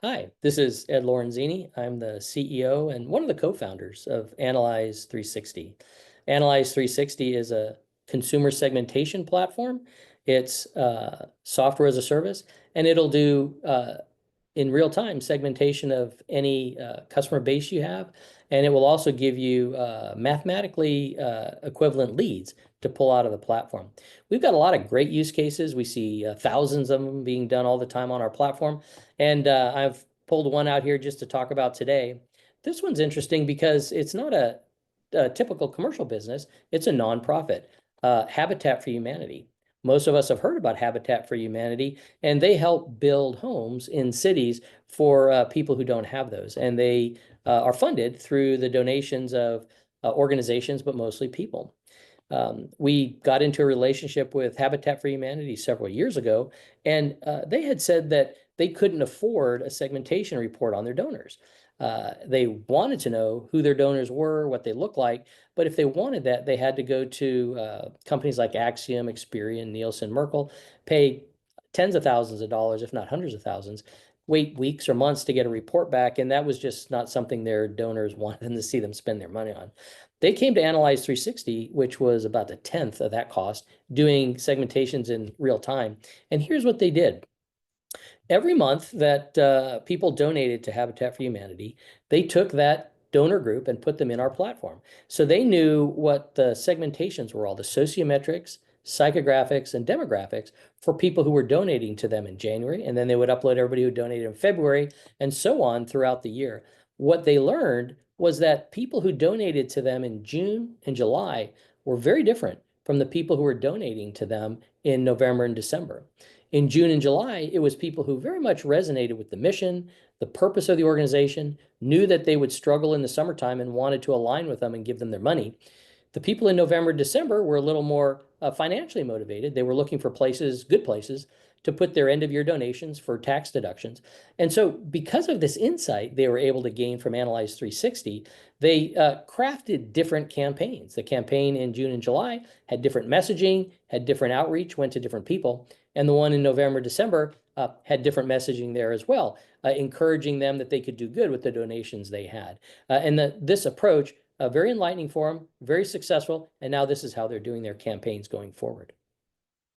Hi, this is Ed Lorenzini. I'm the CEO and one of the co-founders of Analyze360. Analyze360 is a consumer segmentation platform. It's software as a service, and it'll do in real time segmentation of any customer base you have. And it will also give you mathematically equivalent leads to pull out of the platform. We've got a lot of great use cases. We see thousands of them being done all the time on our platform. And I've pulled one out here just to talk about today. This one's interesting because it's not a typical commercial business. It's a nonprofit, Habitat for Humanity. Most of us have heard about Habitat for Humanity, and they help build homes in cities for people who don't have those. And they are funded through the donations of organizations, but mostly people. We got into a relationship with Habitat for Humanity several years ago, and they had said that they couldn't afford a segmentation report on their donors. They wanted to know who their donors were, what they looked like, but if they wanted that, they had to go to companies like Axiom, Experian, Nielsen, Merkle, pay tens of thousands of dollars, if not hundreds of thousands, wait weeks or months to get a report back, and that was just not something their donors wanted them to see them spend their money on. They came to Analyze360, which was about a tenth of that cost, doing segmentations in real time. And here's what they did. Every month that people donated to Habitat for Humanity, they took that donor group and put them in our platform. So they knew what the segmentations were, all the sociometrics, psychographics, and demographics for people who were donating to them in January. And then they would upload everybody who donated in February and so on throughout the year. What they learned was that people who donated to them in June and July were very different from the people who were donating to them in November and December. In June and July, it was people who very much resonated with the mission, the purpose of the organization, knew that they would struggle in the summertime and wanted to align with them and give them their money. The people in November and December were a little more financially motivated. They were looking for places, good places, to put their end of year donations for tax deductions. And so because of this insight they were able to gain from Analyze360, they crafted different campaigns. The campaign in June and July had different messaging, had different outreach, went to different people. And the one in November, December had different messaging there as well, encouraging them that they could do good with the donations they had. This approach, very enlightening for them, very successful, and now this is how they're doing their campaigns going forward.